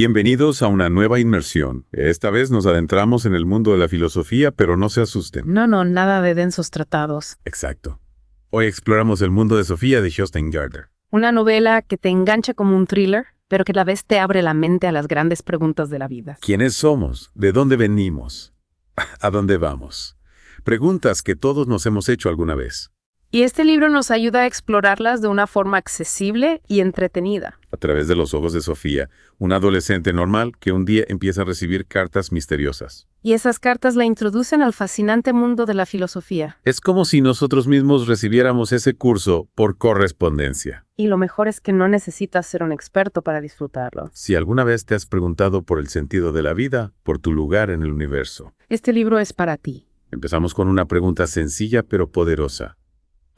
Bienvenidos a una nueva inmersión. Esta vez nos adentramos en el mundo de la filosofía, pero no se asusten. No, nada de densos tratados. Exacto. Hoy exploramos el mundo de Sofía de Jostein Gaarder. Una novela que te engancha como un thriller, pero que a la vez te abre la mente a las grandes preguntas de la vida. ¿Quiénes somos? ¿De dónde venimos? ¿A dónde vamos? Preguntas que todos nos hemos hecho alguna vez. Y este libro nos ayuda a explorarlas de una forma accesible y entretenida. A través de los ojos de Sofía, una adolescente normal que un día empieza a recibir cartas misteriosas. Y esas cartas la introducen al fascinante mundo de la filosofía. Es como si nosotros mismos recibiéramos ese curso por correspondencia. Y lo mejor es que no necesitas ser un experto para disfrutarlo. Si alguna vez te has preguntado por el sentido de la vida, por tu lugar en el universo. Este libro es para ti. Empezamos con una pregunta sencilla pero poderosa.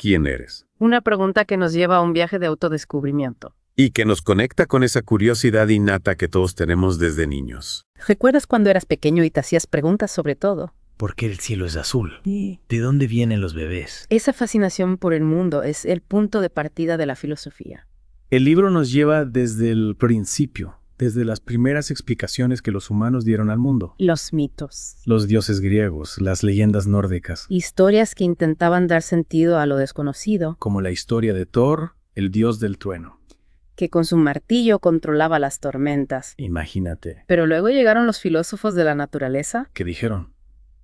¿Quién eres? Una pregunta que nos lleva a un viaje de autodescubrimiento. Y que nos conecta con esa curiosidad innata que todos tenemos desde niños. ¿Recuerdas cuando eras pequeño y te hacías preguntas sobre todo? ¿Por qué el cielo es azul? ¿De dónde vienen los bebés? Esa fascinación por el mundo es el punto de partida de la filosofía. El libro nos lleva desde el principio, desde las primeras explicaciones que los humanos dieron al mundo. Los mitos. Los dioses griegos, las leyendas nórdicas, Historias que intentaban dar sentido a lo desconocido, como la historia de Thor, el dios del trueno. que con su martillo controlaba las tormentas. Imagínate, Pero luego llegaron los filósofos de la naturaleza que dijeron,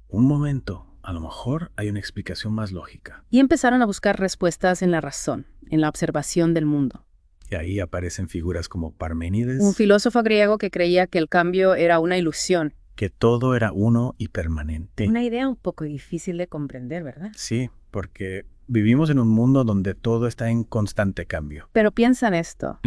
un momento, a lo mejor hay una explicación más lógica. y empezaron a buscar respuestas en la razón, en la observación del mundo. Y ahí aparecen figuras como Parménides, Un filósofo griego que creía que el cambio era una ilusión. que todo era uno y permanente. Una idea un poco difícil de comprender, ¿verdad? Sí, porque vivimos en un mundo donde todo está en constante cambio. Pero piensa en esto.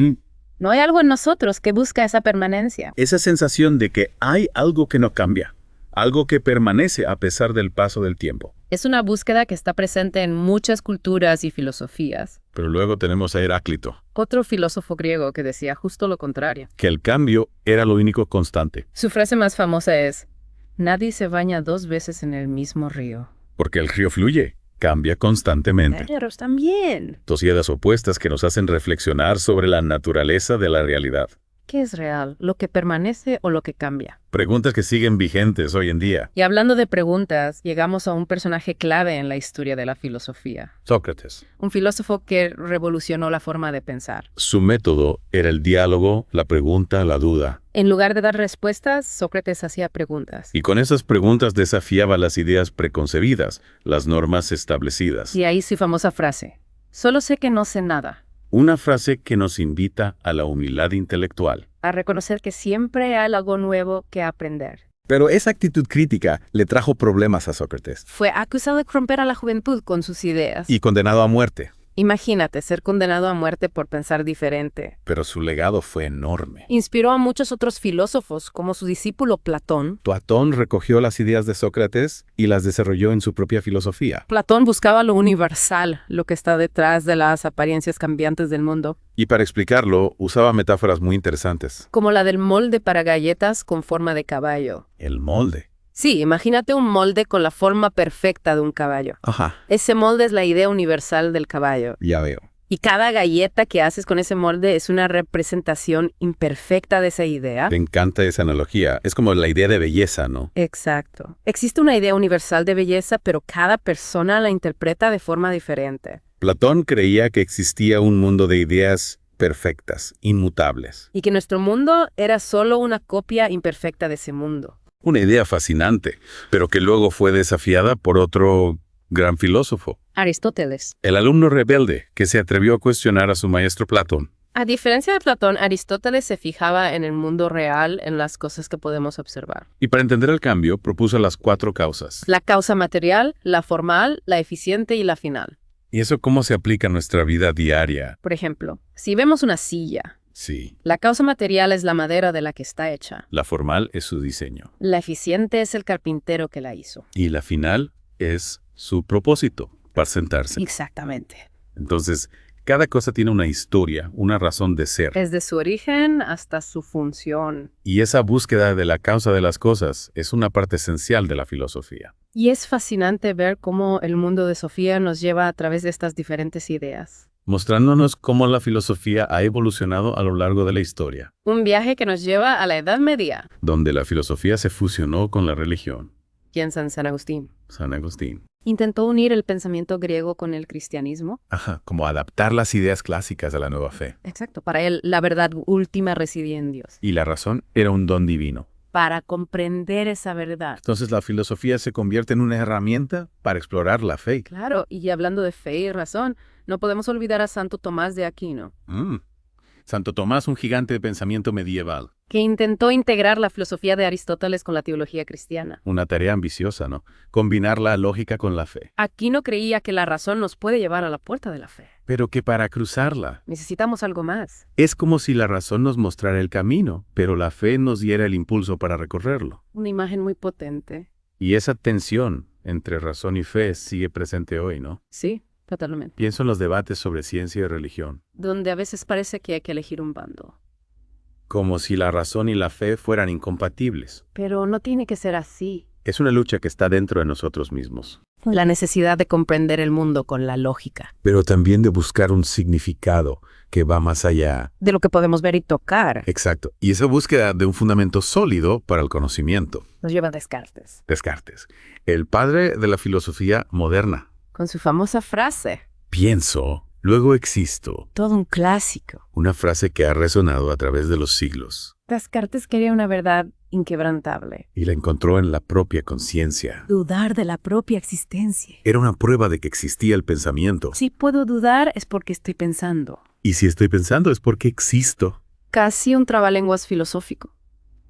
No hay algo en nosotros que busca esa permanencia. Esa sensación de que hay algo que no cambia, algo que permanece a pesar del paso del tiempo. Es una búsqueda que está presente en muchas culturas y filosofías. Pero luego tenemos a Heráclito, Otro filósofo griego que decía justo lo contrario. que el cambio era lo único constante, Su frase más famosa es: nadie se baña 2 veces en el mismo río. porque el río fluye, cambia constantemente. Pero también. Dos ideas opuestas que nos hacen reflexionar sobre la naturaleza de la realidad. ¿Qué es real? ¿Lo que permanece o lo que cambia? Preguntas que siguen vigentes hoy en día. Y hablando de preguntas, llegamos a un personaje clave en la historia de la filosofía. Sócrates. Un filósofo que revolucionó la forma de pensar. Su método era el diálogo, la pregunta, la duda. En lugar de dar respuestas, Sócrates hacía preguntas. Y con esas preguntas desafiaba las ideas preconcebidas, las normas establecidas. Y ahí su famosa frase: solo sé que no sé nada. Una frase que nos invita a la humildad intelectual. A reconocer que siempre hay algo nuevo que aprender. Pero esa actitud crítica le trajo problemas a Sócrates Fue acusado de corromper a la juventud con sus ideas. y condenado a muerte. Imagínate ser condenado a muerte por pensar diferente. Pero su legado fue enorme. Inspiró a muchos otros filósofos, como su discípulo Platón. Platón recogió las ideas de Sócrates y las desarrolló en su propia filosofía. Platón buscaba lo universal, lo que está detrás de las apariencias cambiantes del mundo, Y para explicarlo, usaba metáforas muy interesantes. como la del molde para galletas con forma de caballo. El molde. Sí, imagínate un molde con la forma perfecta de un caballo. Ajá, Ese molde es la idea universal del caballo. ya veo. Y cada galleta que haces con ese molde es una representación imperfecta de esa idea. Me encanta esa analogía. Es como la idea de belleza, ¿no? Exacto. Existe una idea universal de belleza, pero cada persona la interpreta de forma diferente. Platón creía que existía un mundo de ideas perfectas, inmutables. Y que nuestro mundo era solo una copia imperfecta de ese mundo. Una idea fascinante, pero que luego fue desafiada por otro gran filósofo. Aristóteles. El alumno rebelde que se atrevió a cuestionar a su maestro Platón. A diferencia de Platón, Aristóteles se fijaba en el mundo real, en las cosas que podemos observar. Y para entender el cambio, propuso las 4 causas. La causa material, la formal, la eficiente y la final. ¿Y eso cómo se aplica a nuestra vida diaria? Por ejemplo, si vemos una silla, Sí. la causa material es la madera de la que está hecha. La formal es su diseño. La eficiente es el carpintero que la hizo. Y la final es su propósito, para sentarse. Exactamente. Entonces, cada cosa tiene una historia, una razón de ser. Desde su origen hasta su función. Y esa búsqueda de la causa de las cosas es una parte esencial de la filosofía. Y es fascinante ver cómo el mundo de Sofía nos lleva a través de estas diferentes ideas. mostrándonos cómo la filosofía ha evolucionado a lo largo de la historia, Un viaje que nos lleva a la Edad Media. donde la filosofía se fusionó con la religión. Piensa en San Agustín. San Agustín. Intentó unir el pensamiento griego con el cristianismo. Ajá, como adaptar las ideas clásicas a la nueva fe. Exacto. Para él, la verdad última residía en Dios. Y la razón era un don divino. Para comprender esa verdad. Entonces la filosofía se convierte en una herramienta para explorar la fe. Claro, y hablando de fe y razón, no podemos olvidar a Santo Tomás de Aquino, Santo Tomás, un gigante de pensamiento medieval. que intentó integrar la filosofía de Aristóteles con la teología cristiana. Una tarea ambiciosa, ¿no? Combinar la lógica con la fe. Aquino creía que la razón nos puede llevar a la puerta de la fe. Pero que para cruzarla, Necesitamos algo más. es como si la razón nos mostrara el camino, pero la fe nos diera el impulso para recorrerlo. Una imagen muy potente. Y esa tensión entre razón y fe sigue presente hoy, ¿no? Sí, totalmente. Pienso en los debates sobre ciencia y religión, Donde a veces parece que hay que elegir un bando. como si la razón y la fe fueran incompatibles. Pero no tiene que ser así. Es una lucha que está dentro de nosotros mismos. La necesidad de comprender el mundo con la lógica. Pero también de buscar un significado que va más allá. De lo que podemos ver y tocar. Exacto. Y esa búsqueda de un fundamento sólido para el conocimiento. Nos lleva a Descartes. Descartes, el padre de la filosofía moderna. Con su famosa frase. Pienso, luego existo. Todo un clásico. Una frase que ha resonado a través de los siglos. Descartes quería una verdad inquebrantable. Y la encontró en la propia conciencia. Dudar de la propia existencia. Era una prueba de que existía el pensamiento. Si puedo dudar es porque estoy pensando. Y si estoy pensando es porque existo. Casi un trabalenguas filosófico.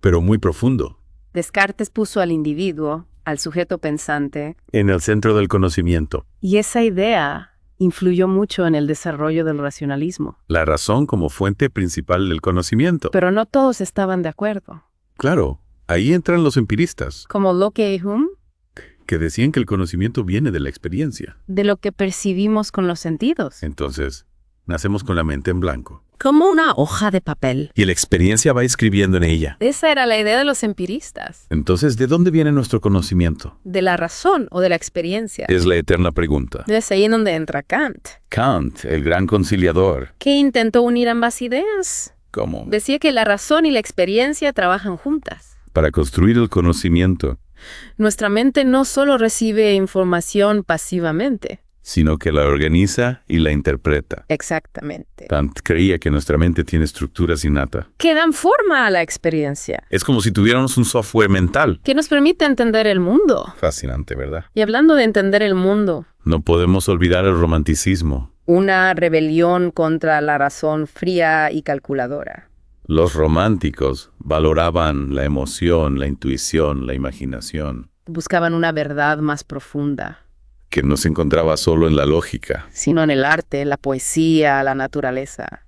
Pero muy profundo. Descartes puso al individuo, al sujeto pensante, En el centro del conocimiento. y esa idea influyó mucho en el desarrollo del racionalismo. La razón como fuente principal del conocimiento. Pero no todos estaban de acuerdo. Claro, ahí entran los empiristas, Como Locke y Hume, que decían que el conocimiento viene de la experiencia. de lo que percibimos con los sentidos. Entonces, nacemos con la mente en blanco. Como una hoja de papel. Y la experiencia va escribiendo en ella. Esa era la idea de los empiristas. Entonces, ¿de dónde viene nuestro conocimiento? De la razón o de la experiencia. Es la eterna pregunta. Es ahí en donde entra Kant, Kant, el gran conciliador. que intentó unir ambas ideas. ¿Cómo? Decía que la razón y la experiencia trabajan juntas. Para construir el conocimiento, Nuestra mente no solo recibe información pasivamente. sino que la organiza y la interpreta. Exactamente. Kant creía que nuestra mente tiene estructuras innatas. Que dan forma a la experiencia. Es como si tuviéramos un software mental. Que nos permite entender el mundo. Fascinante, ¿verdad? Y hablando de entender el mundo, No podemos olvidar el romanticismo. una rebelión contra la razón fría y calculadora. Los románticos valoraban la emoción, la intuición, la imaginación, Buscaban una verdad más profunda, que no se encontraba solo en la lógica. sino en el arte, la poesía, la naturaleza.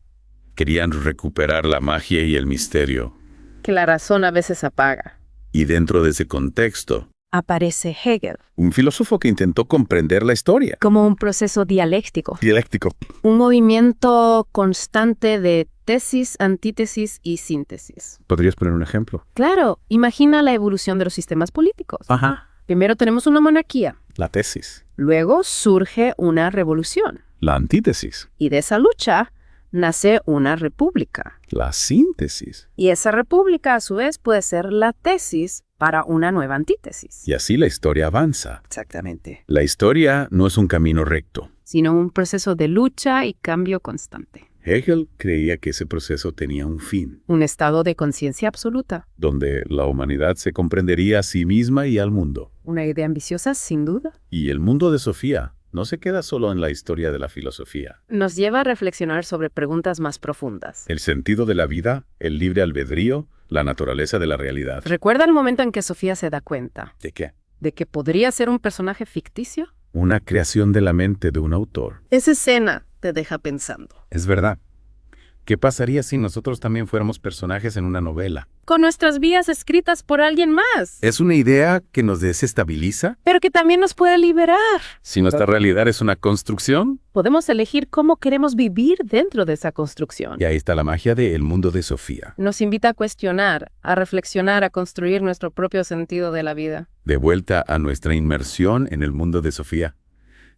Querían recuperar la magia y el misterio. Que la razón a veces apaga. Y dentro de ese contexto, Aparece Hegel Un filósofo que intentó comprender la historia. como un proceso dialéctico. Dialéctico. Un movimiento constante de tesis, antítesis y síntesis. ¿Podrías poner un ejemplo? Claro, imagina la evolución de los sistemas políticos. Ajá. Primero tenemos una monarquía, La tesis. luego surge una revolución La antítesis. y de esa lucha nace una república. La síntesis. Y esa república a su vez puede ser la tesis para una nueva antítesis. Y así la historia avanza. Exactamente. La historia no es un camino recto. Sino un proceso de lucha y cambio constante. Hegel creía que ese proceso tenía un fin, Un estado de conciencia absoluta. donde la humanidad se comprendería a sí misma y al mundo. Una idea ambiciosa, sin duda. Y el mundo de Sofía no se queda solo en la historia de la filosofía. Nos lleva a reflexionar sobre preguntas más profundas. El sentido de la vida, el libre albedrío, la naturaleza de la realidad. ¿Recuerda el momento en que Sofía se da cuenta ¿De qué? de que podría ser un personaje ficticio? Una creación de la mente de un autor. Esa escena te deja pensando. Es verdad. ¿Qué pasaría si nosotros también fuéramos personajes en una novela? Con nuestras vidas escritas por alguien más, ¿Es una idea que nos desestabiliza? pero que también nos puede liberar. Si nuestra realidad es una construcción, Podemos elegir cómo queremos vivir dentro de esa construcción. y ahí está la magia de El mundo de Sofía. Nos invita a cuestionar, a reflexionar, a construir nuestro propio sentido de la vida. De vuelta a nuestra inmersión en el mundo de Sofía.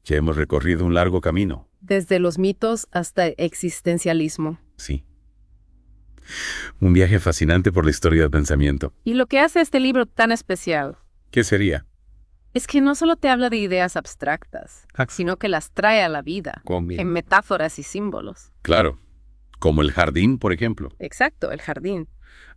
Ya hemos recorrido un largo camino. Desde los mitos hasta el existencialismo. Sí. Un viaje fascinante por la historia del pensamiento. Y lo que hace este libro tan especial ¿Qué sería? es que no solo te habla de ideas abstractas, sino que las trae a la vida, en metáforas y símbolos. Claro. Como el jardín, por ejemplo. Exacto, el jardín.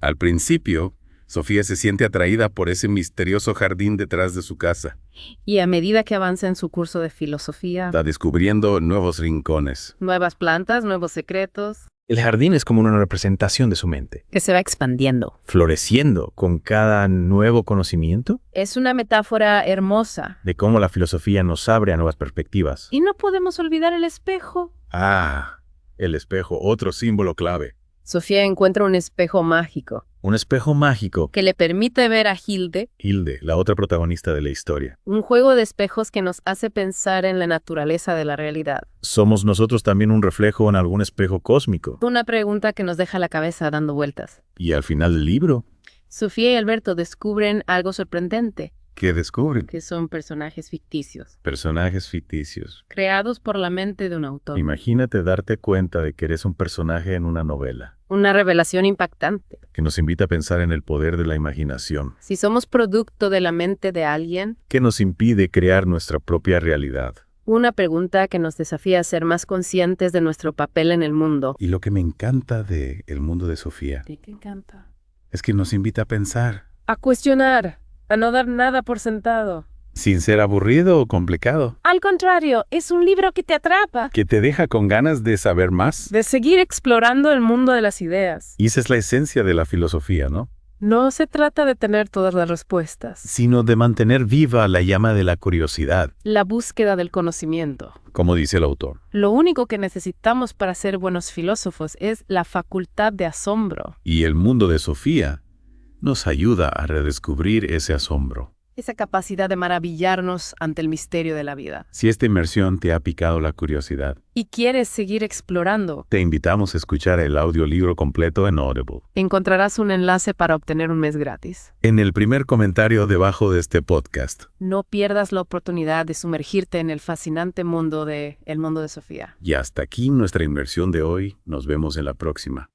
Al principio, Sofía se siente atraída por ese misterioso jardín detrás de su casa. Y a medida que avanza en su curso de filosofía, Está descubriendo nuevos rincones. nuevas plantas, nuevos secretos, El jardín es como una representación de su mente, que se va expandiendo. floreciendo con cada nuevo conocimiento Es una metáfora hermosa. de cómo la filosofía nos abre a nuevas perspectivas. Y no podemos olvidar el espejo. Ah, el espejo, otro símbolo clave. Sofía encuentra un espejo mágico Un espejo mágico. que le permite ver a Hilde, Hilde, la otra protagonista de la historia. un juego de espejos que nos hace pensar en la naturaleza de la realidad. ¿Somos nosotros también un reflejo en algún espejo cósmico? Una pregunta que nos deja la cabeza dando vueltas. Y al final del libro, Sofía y Alberto descubren algo sorprendente, ¿qué descubren? que son personajes ficticios, Personajes ficticios. creados por la mente de un autor. Imagínate darte cuenta de que eres un personaje en una novela, Una revelación impactante. que nos invita a pensar en el poder de la imaginación, Si somos producto de la mente de alguien, que nos impide crear nuestra propia realidad. una pregunta que nos desafía a ser más conscientes de nuestro papel en el mundo. Y lo que me encanta de El mundo de Sofía ¿Qué te encanta? es que nos invita a pensar, A cuestionar, a no dar nada por sentado. sin ser aburrido o complicado, Al contrario, es un libro que te atrapa. que te deja con ganas de saber más. De seguir explorando el mundo de las ideas. Y esa es la esencia de la filosofía, ¿no? No se trata de tener todas las respuestas. Sino de mantener viva la llama de la curiosidad, La búsqueda del conocimiento. como dice el autor. Lo único que necesitamos para ser buenos filósofos es la facultad de asombro. Y el mundo de Sofía nos ayuda a redescubrir ese asombro. Esa capacidad de maravillarnos ante el misterio de la vida. Si esta inmersión te ha picado la curiosidad, Y quieres seguir explorando, te invitamos a escuchar el audiolibro completo en Audible. encontrarás un enlace para obtener un mes gratis. En el primer comentario debajo de este podcast. No pierdas la oportunidad de sumergirte en el fascinante mundo de El mundo de Sofía. Y hasta aquí nuestra inmersión de hoy. Nos vemos en la próxima.